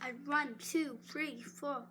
1, 2, 3, 4.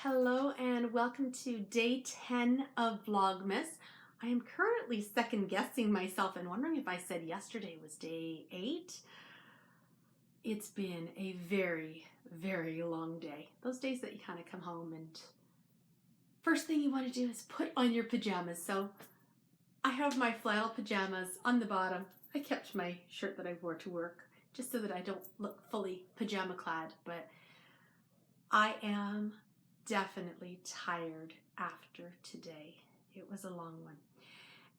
Hello and welcome to day 10 of Vlogmas. I am currently second guessing myself and wondering if I said yesterday was day 8. It's been a very, very long day. Those days that you kind of come home and first thing you want to do is put on your pajamas. So I have my flannel pajamas on the bottom. I kept my shirt that I wore to work just so that I don't look fully pajama clad, but I am definitely tired after today. It was a long one.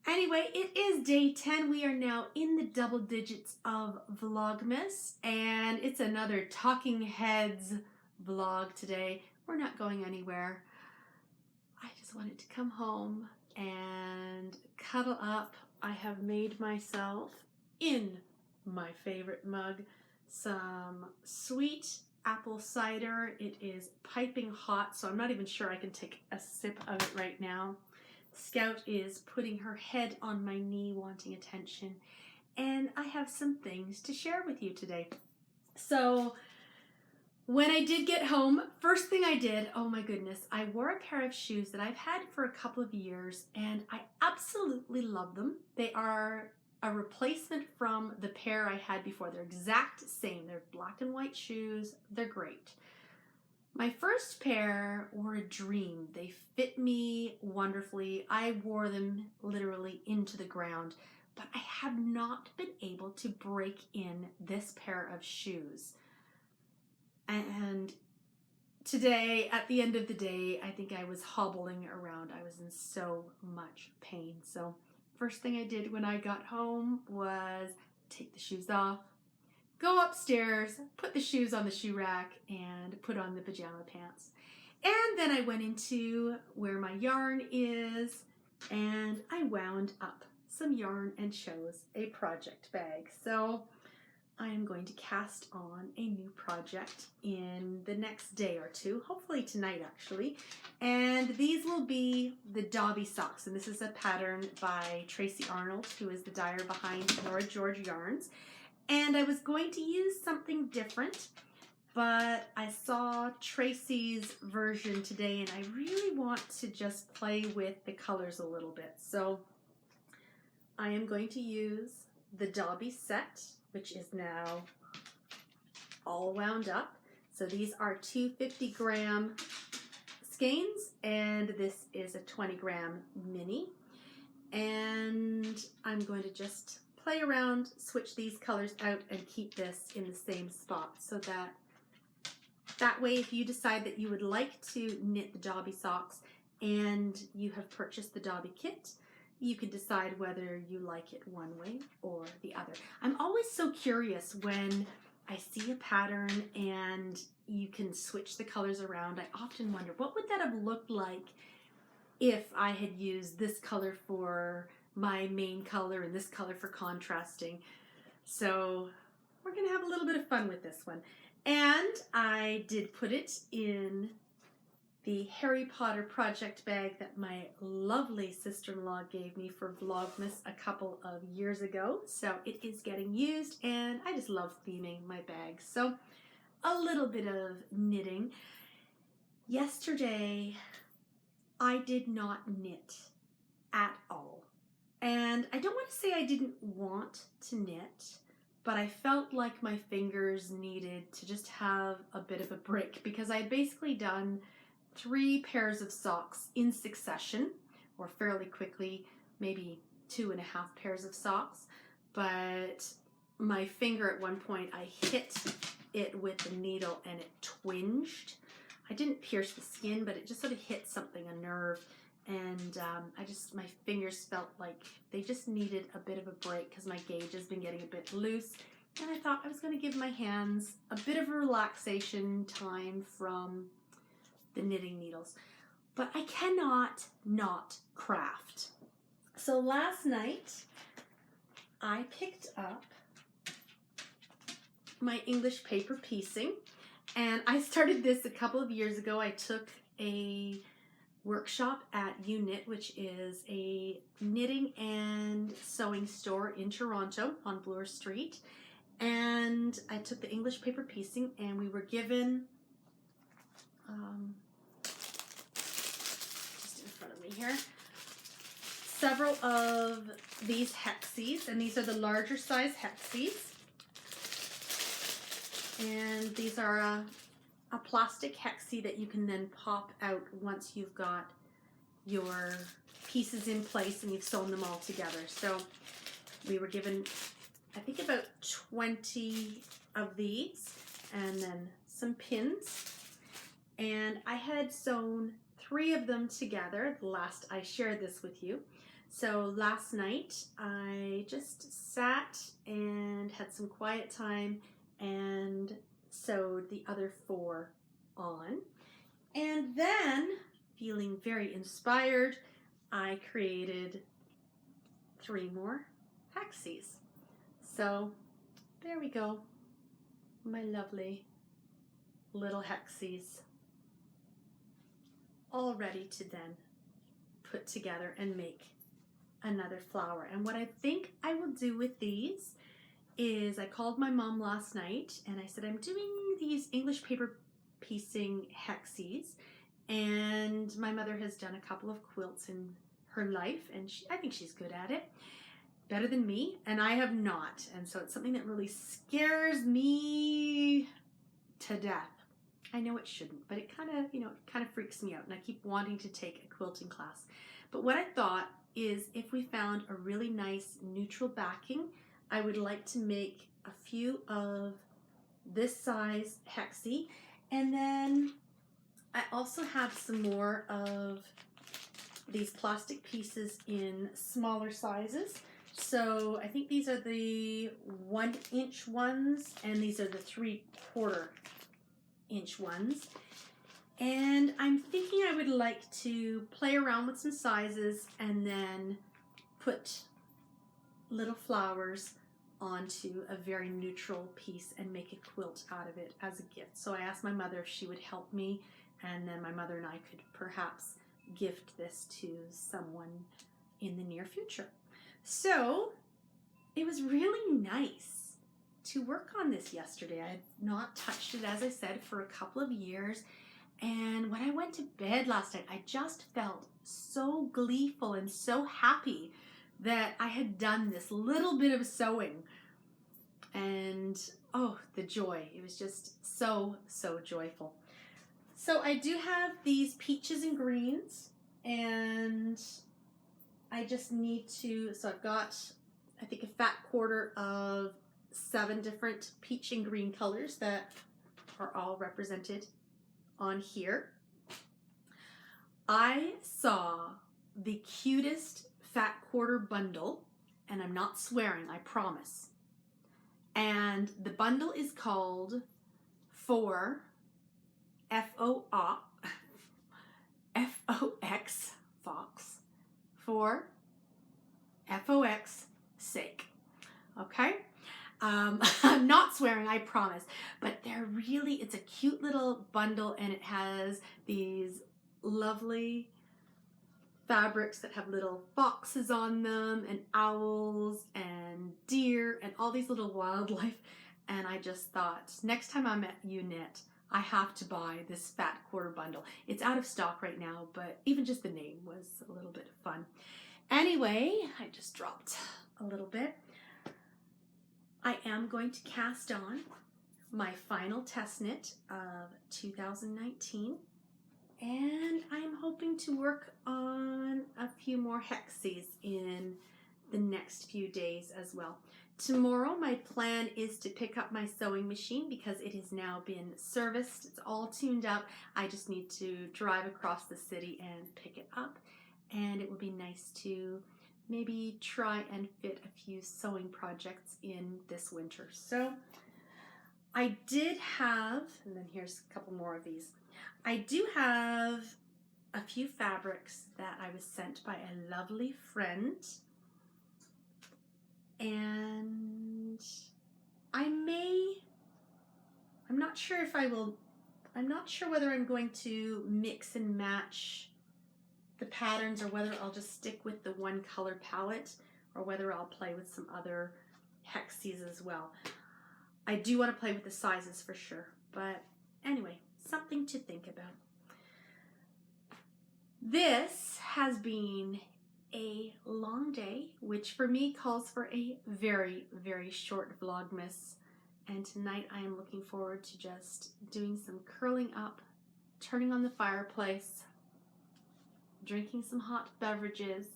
Anyway, it is day 10. We are now in the double digits of Vlogmas, and it's another Talking Heads vlog today. We're not going anywhere. I just wanted to come home and cuddle up. I have made myself, in my favorite mug, some sweet apple cider. It is piping hot, so I'm not even sure I can take a sip of it right now. Scout is putting her head on my knee, wanting attention, and I have some things to share with you today. So when I did get home, first thing I did, oh my goodness, I wore a pair of shoes that I've had for a couple of years, and I absolutely love them. They are a replacement from the pair I had before. They're exact same. They're black and white shoes. They're great. My first pair were a dream. They fit me wonderfully. I wore them literally into the ground, but I have not been able to break in this pair of shoes. And today, at the end of the day, I think I was hobbling around. I was in so much pain. So first thing I did when I got home was take the shoes off, go upstairs, put the shoes on the shoe rack, and put on the pajama pants. And then I went into where my yarn is, and I wound up some yarn and chose a project bag. So I am going to cast on a new project in the next day or two, hopefully tonight actually. And these will be the Dobby socks. And this is a pattern by Tracy Arnold, who is the dyer behind Nora George Yarns. And I was going to use something different, but I saw Tracy's version today and I really want to just play with the colors a little bit. So I am going to use the Dobby set, which is now all wound up. So these are 250-gram skeins, and this is a 20-gram mini. And I'm going to just play around, switch these colors out, and keep this in the same spot so that way if you decide that you would like to knit the Dobby socks and you have purchased the Dobby kit, you can decide whether you like it one way or the other. I'm always so curious when I see a pattern and you can switch the colors around. I often wonder, what would that have looked like if I had used this color for my main color and this color for contrasting? So we're gonna have a little bit of fun with this one. And I did put it in the Harry Potter project bag that my lovely sister-in-law gave me for Vlogmas a couple of years ago. So it is getting used, and I just love theming my bags. So a little bit of knitting. Yesterday, I did not knit at all. And I don't want to say I didn't want to knit, but I felt like my fingers needed to just have a bit of a break because I had basically done 3 pairs of socks in succession, or fairly quickly, maybe 2.5 pairs of socks. But my finger at one point, I hit it with the needle and it twinged. I didn't pierce the skin, but it just sort of hit something, a nerve, and my fingers felt like they just needed a bit of a break because my gauge has been getting a bit loose, and I thought I was going to give my hands a bit of a relaxation time from the knitting needles. But I cannot not craft. So last night I picked up my English paper piecing, and I started this a couple of years ago. I took a workshop at UKnit, which is a knitting and sewing store in Toronto on Bloor Street, and I took the English paper piecing, and we were given just in front of me here several of these hexies, and these are the larger size hexies. And these are a plastic hexie that you can then pop out once you've got your pieces in place and you've sewn them all together. So we were given, I think, about 20 of these, and then some pins. And I had sewn 3 of them together the last I shared this with you. So last night I just sat and had some quiet time and sewed the other 4 on. And then, feeling very inspired, I created 3 more hexies. So there we go, my lovely little hexies, all ready to then put together and make another flower. And what I think I will do with these is, I called my mom last night and I said, I'm doing these English paper piecing hexies, and my mother has done a couple of quilts in her life, and I think she's good at it, better than me, and I have not. And so it's something that really scares me to death. I know it shouldn't, but it kind of freaks me out, and I keep wanting to take a quilting class. But what I thought is, if we found a really nice neutral backing, I would like to make a few of this size hexie, and then I also have some more of these plastic pieces in smaller sizes. So I think these are the 1-inch ones, and these are the 3/4 inch ones. And I'm thinking I would like to play around with some sizes and then put little flowers onto a very neutral piece and make a quilt out of it as a gift. So I asked my mother if she would help me, and then my mother and I could perhaps gift this to someone in the near future. So it was really nice to work on this yesterday. I had not touched it, as I said, for a couple of years. And when I went to bed last night, I just felt so gleeful and so happy that I had done this little bit of sewing. And oh, the joy. It was just so, so joyful. So I do have these peaches and greens, and I just need to, so I've got, I think, a fat quarter of 7 different peach and green colors that are all represented on here. I saw the cutest fat quarter bundle, and I'm not swearing, I promise. And the bundle is called For F-O-X, Fox, for F-O-X sake. Okay? I'm not swearing, I promise, but it's a cute little bundle, and it has these lovely fabrics that have little foxes on them, and owls and deer and all these little wildlife. And I just thought, next time I'm at UKnit, I have to buy this fat quarter bundle. It's out of stock right now, but even just the name was a little bit of fun. Anyway, I just dropped a little bit. I am going to cast on my final test knit of 2019, and I'm hoping to work on a few more hexies in the next few days as well. Tomorrow my plan is to pick up my sewing machine because it has now been serviced. It's all tuned up. I just need to drive across the city and pick it up. and it will be nice to maybe try and fit a few sewing projects in this winter. So I did have, and then here's a couple more of these. I do have a few fabrics that I was sent by a lovely friend, and I'm not sure if I'm not sure whether I'm going to mix and match the patterns or whether I'll just stick with the one color palette or whether I'll play with some other hexes as well. I do want to play with the sizes for sure, but anyway, something to think about. This has been a long day, which for me calls for a very, very short Vlogmas. And tonight I am looking forward to just doing some curling up, turning on the fireplace, drinking some hot beverages.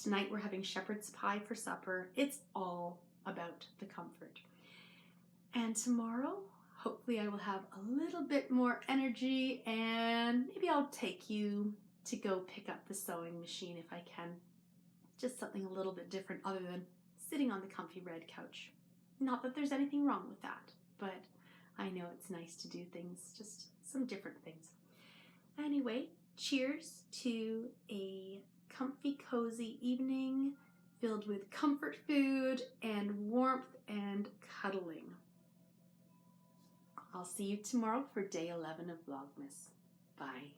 Tonight we're having shepherd's pie for supper. It's all about the comfort. And tomorrow, hopefully I will have a little bit more energy, and maybe I'll take you to go pick up the sewing machine if I can. Just something a little bit different other than sitting on the comfy red couch. Not that there's anything wrong with that, but I know it's nice to do things, just some different things. Anyway, cheers to a comfy, cozy evening filled with comfort food and warmth and cuddling. I'll see you tomorrow for day 11 of Vlogmas. Bye.